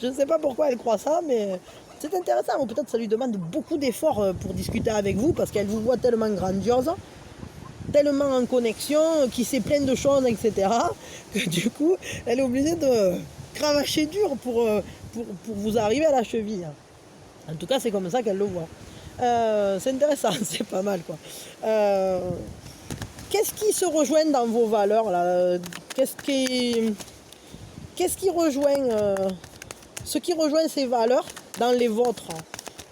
je ne sais pas pourquoi elle croit ça, mais c'est intéressant. Ou peut-être ça lui demande beaucoup d'efforts pour discuter avec vous parce qu'elle vous voit tellement grandiose, tellement en connexion, qui sait plein de choses, etc. que du coup, elle est obligée de cravacher dur pour vous arriver à la cheville. En tout cas, c'est comme ça qu'elle le voit. C'est intéressant, c'est pas mal quoi. Qu'est-ce qui se rejoint dans vos valeurs là? Qu'est-ce qui rejoint ce qui rejoint ces valeurs dans les vôtres?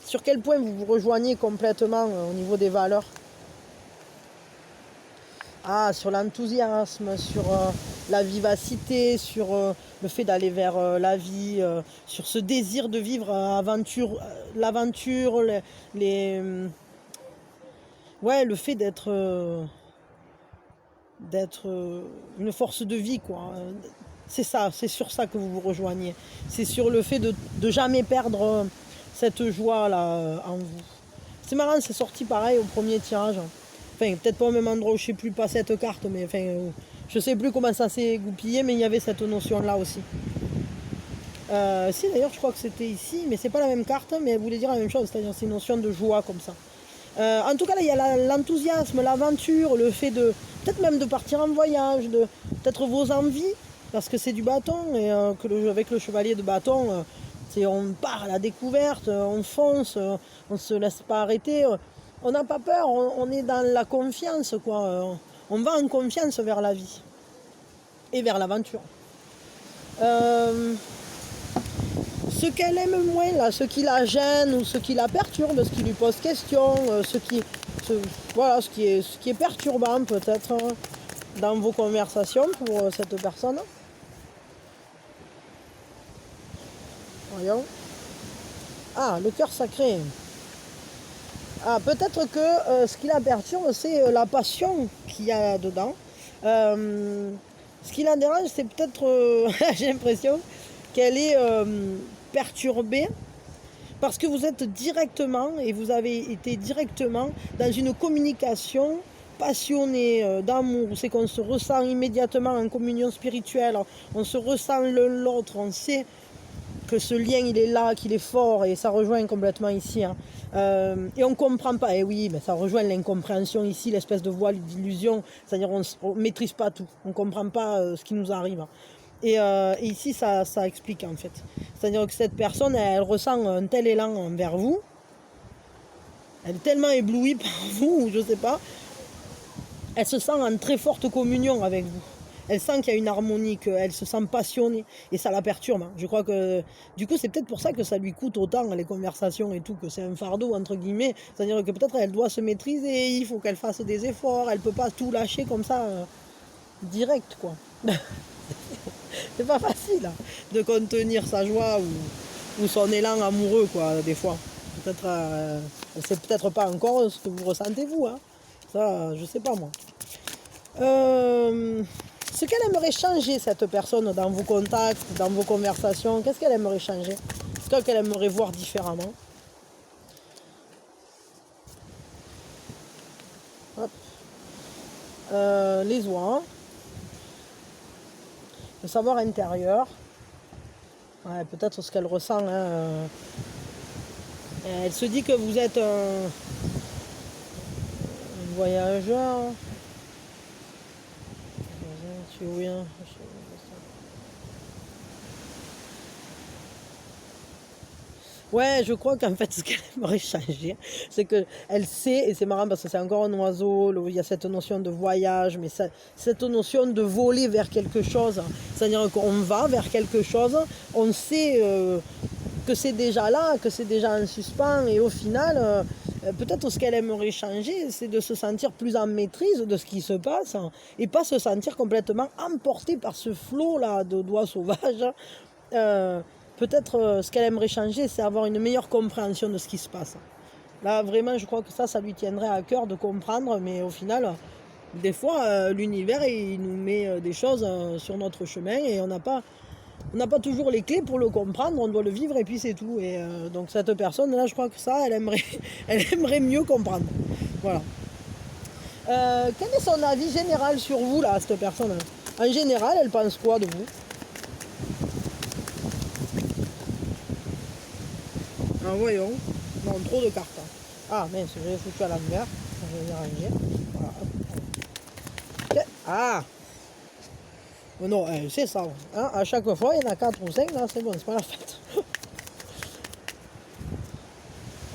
Sur quel point vous vous rejoignez complètement au niveau des valeurs? Sur l'enthousiasme, sur la vivacité, sur le fait d'aller vers la vie, sur ce désir de vivre l'aventure, le fait d'être une force de vie, quoi. C'est ça, c'est sur ça que vous vous rejoignez. C'est sur le fait de jamais perdre cette joie-là en vous. C'est marrant, c'est sorti pareil au premier tirage. Enfin, peut-être pas au même endroit où je sais plus pas cette carte, mais enfin, je sais plus comment ça s'est goupillé, mais il y avait cette notion-là aussi. Si d'ailleurs, je crois que c'était ici, mais c'est pas la même carte, mais elle voulait dire la même chose, c'est-à-dire c'est une notion de joie comme ça. En tout cas, là, il y a l'enthousiasme, l'aventure, le fait de peut-être même de partir en voyage, de peut-être vos envies, parce que c'est du bâton, et avec le chevalier de bâton, on part à la découverte, on fonce, on se laisse pas arrêter. On n'a pas peur, on est dans la confiance, quoi. On va en confiance vers la vie et vers l'aventure. Ce qu'elle aime moins, là, ce qui la gêne ou ce qui la perturbe, ce qui lui pose question, ce qui est perturbant peut-être dans vos conversations pour cette personne. Voyons. Le cœur sacré. Peut-être que ce qui la perturbe, c'est la passion qu'il y a dedans. Ce qui la dérange, c'est peut-être, j'ai l'impression, qu'elle est perturbée parce que vous êtes directement et vous avez été directement dans une communication passionnée d'amour. C'est qu'on se ressent immédiatement en communion spirituelle, on se ressent l'un l'autre, on sait que ce lien il est là, qu'il est fort, et ça rejoint complètement ici. Et on ne comprend pas, et oui, mais ça rejoint l'incompréhension ici, l'espèce de voile d'illusion, c'est-à-dire on ne maîtrise pas tout, on ne comprend pas ce qui nous arrive. Et ici, ça explique en fait. C'est-à-dire que cette personne, elle ressent un tel élan envers vous, elle est tellement éblouie par vous, ou je sais pas, elle se sent en très forte communion avec vous. Elle sent qu'il y a une harmonie, qu'elle se sent passionnée, et ça la perturbe. Je crois que, du coup, c'est peut-être pour ça que ça lui coûte autant les conversations et tout, que c'est un fardeau, entre guillemets. C'est-à-dire que peut-être elle doit se maîtriser, il faut qu'elle fasse des efforts, elle peut pas tout lâcher comme ça, direct, quoi. C'est pas facile de contenir sa joie ou son élan amoureux, quoi, des fois. Peut-être, elle sait peut-être pas encore ce que vous ressentez, vous. Ça, je sais pas, moi. Ce qu'elle aimerait changer, cette personne, dans vos contacts, dans vos conversations, qu'est-ce qu'elle aimerait changer? Qu'est-ce qu'elle aimerait voir différemment? Hop. Les oies. Le savoir intérieur. Peut-être ce qu'elle ressent. Elle se dit que vous êtes un voyageur. Tu viens. Ouais, je crois qu'en fait, ce qu'elle aimerait changer, c'est qu'elle sait, et c'est marrant parce que c'est encore un oiseau, il y a cette notion de voyage, mais cette notion de voler vers quelque chose, c'est-à-dire qu'on va vers quelque chose, on sait que c'est déjà là, que c'est déjà en suspens, et au final, peut-être ce qu'elle aimerait changer, c'est de se sentir plus en maîtrise de ce qui se passe, et pas se sentir complètement emporté par ce flot-là de doigts sauvages. Euh, Peut-être ce qu'elle aimerait changer, c'est avoir une meilleure compréhension de ce qui se passe. Là, vraiment, je crois que ça lui tiendrait à cœur de comprendre, mais au final, des fois, l'univers, il nous met des choses sur notre chemin et on n'a pas toujours les clés pour le comprendre, on doit le vivre et puis c'est tout. Et donc cette personne-là, je crois que ça, elle aimerait mieux comprendre. Voilà. Quel est son avis général sur vous, là, cette personne? En général, elle pense quoi de vous? Ah, voyons. Non, trop de cartes. Ah, mince, j'ai foutu à l'envers. Je vais y ranger. Voilà. Okay. Ah! Non, c'est ça. Hein, à chaque fois, il y en a 4 ou 5. Là, c'est bon, c'est pas la fête.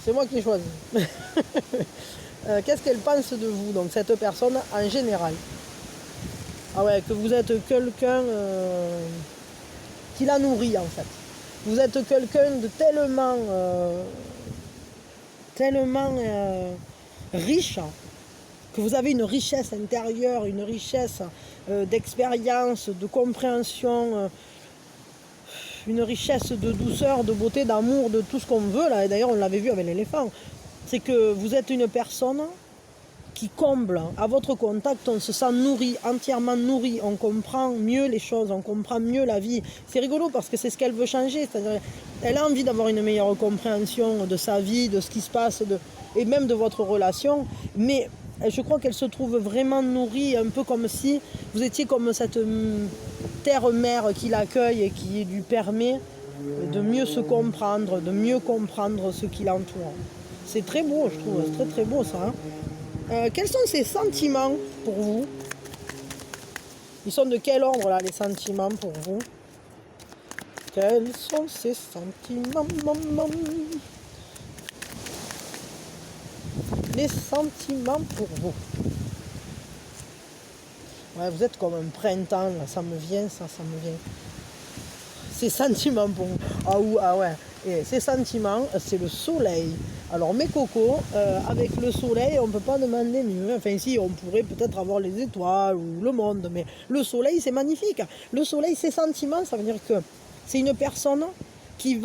C'est moi qui ai choisi. Qu'est-ce qu'elle pense de vous, donc cette personne en général? Ah ouais, que vous êtes quelqu'un qui la nourrit en fait. Vous êtes quelqu'un de tellement riche, que vous avez une richesse intérieure, une richesse d'expérience, de compréhension, une richesse de douceur, de beauté, d'amour, de tout ce qu'on veut là. Et d'ailleurs, on l'avait vu avec l'éléphant. C'est que vous êtes une personne qui comble. À votre contact, on se sent nourri, entièrement nourri. On comprend mieux les choses, on comprend mieux la vie. C'est rigolo parce que c'est ce qu'elle veut changer. C'est-à-dire, elle a envie d'avoir une meilleure compréhension de sa vie, de ce qui se passe, et même de votre relation. Mais je crois qu'elle se trouve vraiment nourrie, un peu comme si vous étiez comme cette terre-mère qui l'accueille et qui lui permet de mieux se comprendre, de mieux comprendre ce qui l'entoure. C'est très beau, je trouve. C'est très très beau ça. Hein. Quels sont ses sentiments pour vous? Ils sont de quel ordre là, les sentiments pour vous? Quels sont ses sentiments? Les sentiments pour vous. Ouais, vous êtes comme un printemps là, ça me vient, ça me vient. Ces sentiments pour vous. Ah ouais. Et ces sentiments, c'est le soleil. Alors mes cocos, avec le soleil, on ne peut pas demander mieux. Enfin si, on pourrait peut-être avoir les étoiles ou le monde, mais le soleil, c'est magnifique. Le soleil, ses sentiments, ça veut dire que c'est une personne qui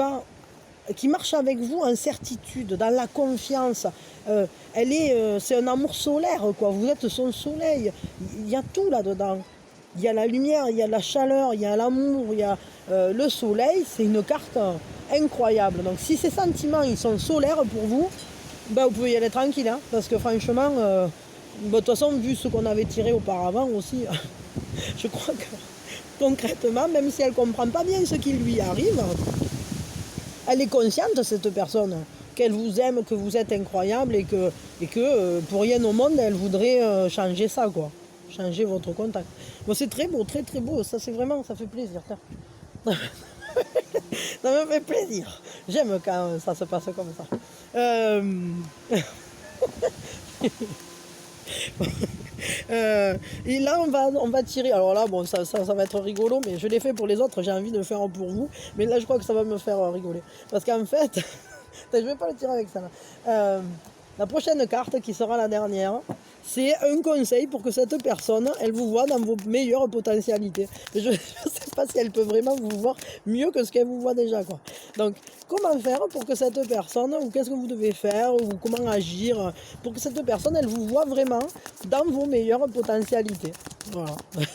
marche avec vous en certitude, dans la confiance. C'est un amour solaire, quoi. Vous êtes son soleil. Il y a tout là-dedans. Il y a la lumière, il y a la chaleur, il y a l'amour, il y a le soleil. C'est une carte incroyable. Donc si ces sentiments ils sont solaires pour vous, ben, vous pouvez y aller tranquille. Hein, parce que franchement, de toute façon, vu ce qu'on avait tiré auparavant aussi, je crois que concrètement, même si elle ne comprend pas bien ce qui lui arrive, elle est consciente, cette personne, qu'elle vous aime, que vous êtes incroyable et que pour rien au monde, elle voudrait changer ça, quoi. Changer votre contact. Bon, c'est très beau, très très beau. Ça, c'est vraiment, ça fait plaisir. Ça me fait plaisir. J'aime quand ça se passe comme ça. Et là, on va tirer. Alors là, bon, ça va être rigolo, mais je l'ai fait pour les autres. J'ai envie de le faire pour vous. Mais là, je crois que ça va me faire rigoler. Parce qu'en fait, je vais pas le tirer avec ça. La prochaine carte, qui sera la dernière, c'est un conseil pour que cette personne, elle vous voit dans vos meilleures potentialités. Je ne sais pas si elle peut vraiment vous voir mieux que ce qu'elle vous voit déjà, quoi. Donc, comment faire pour que cette personne, ou qu'est-ce que vous devez faire, ou comment agir, pour que cette personne, elle vous voit vraiment dans vos meilleures potentialités. Voilà. Je ne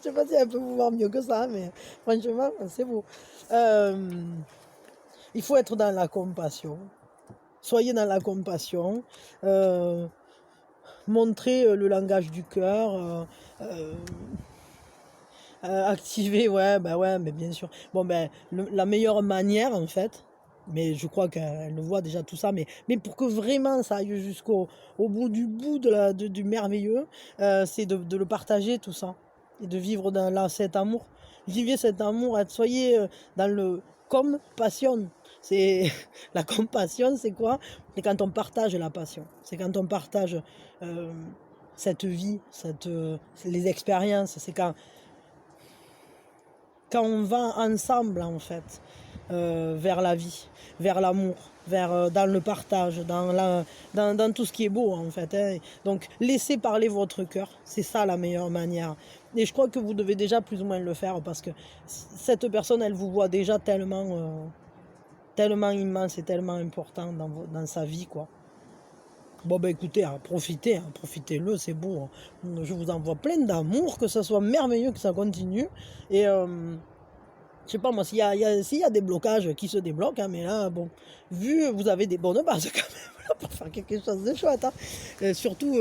sais pas si elle peut vous voir mieux que ça, mais franchement, c'est beau. Il faut être dans la compassion. Soyez dans la compassion, montrez le langage du cœur, activez, ouais, mais bien sûr. Bon, la meilleure manière, en fait, mais je crois qu'elle le voit déjà tout ça, mais pour que vraiment ça aille au bout du bout du merveilleux, c'est de le partager tout ça, et de vivre cet amour. Vivez cet amour, soyez dans le compassion. C'est la compassion, c'est quoi? C'est quand on partage la passion. C'est quand on partage euh, cette vie, les expériences. C'est quand on va ensemble en fait vers la vie, vers l'amour, dans le partage, dans tout ce qui est beau en fait, hein. Donc laissez parler votre cœur, c'est ça la meilleure manière. Et je crois que vous devez déjà plus ou moins le faire parce que cette personne, elle vous voit déjà tellement immense et tellement important dans sa vie, quoi. Bon ben écoutez, profitez-le, c'est beau, hein. Je vous envoie plein d'amour, que ça soit merveilleux, que ça continue. Et je sais pas moi, s'il y a des blocages qui se débloquent, hein, mais là, bon, vous avez des bonnes bases quand même là, pour faire quelque chose de chouette, hein. Surtout,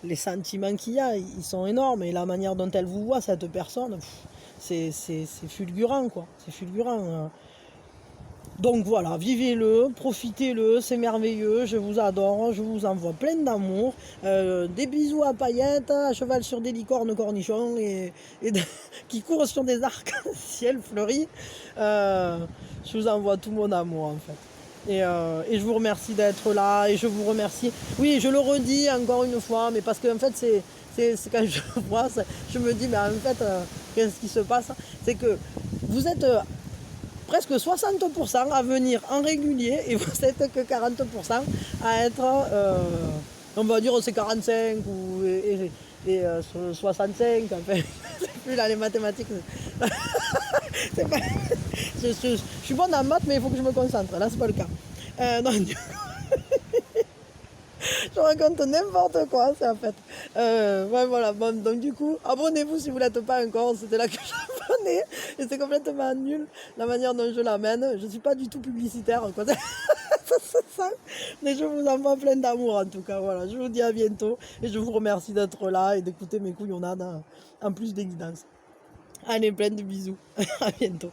les sentiments qu'il y a, ils sont énormes, et la manière dont elle vous voit, cette personne, c'est fulgurant, quoi. C'est fulgurant. Donc voilà, vivez-le, profitez-le, c'est merveilleux, je vous adore, je vous envoie plein d'amour, des bisous à paillettes, à cheval sur des licornes cornichons qui courent sur des arcs-en-ciel fleuris. Je vous envoie tout mon amour en fait. Et je vous remercie d'être là, et je vous remercie. Oui, je le redis encore une fois, mais parce que en fait c'est quand je vois, je me dis, mais en fait, qu'est-ce qui se passe? C'est que vous êtes presque 60% à venir en régulier, et vous n'êtes que 40% à être, on va dire c'est 45 et 65, enfin, c'est plus là les mathématiques. Pas, je suis bonne en maths, mais il faut que je me concentre, là c'est pas le cas. Donc, je raconte n'importe quoi, c'est en fait. Ouais, voilà, bon, donc du coup, abonnez-vous si vous ne l'êtes pas encore, c'était là que j'abonnais, et c'est complètement nul la manière dont je l'amène. Je ne suis pas du tout publicitaire, quoi. Ça se sent. Mais je vous envoie plein d'amour en tout cas, voilà. Je vous dis à bientôt, et je vous remercie d'être là et d'écouter mes couillonnades en plus des guidances. Allez, plein de bisous, à bientôt.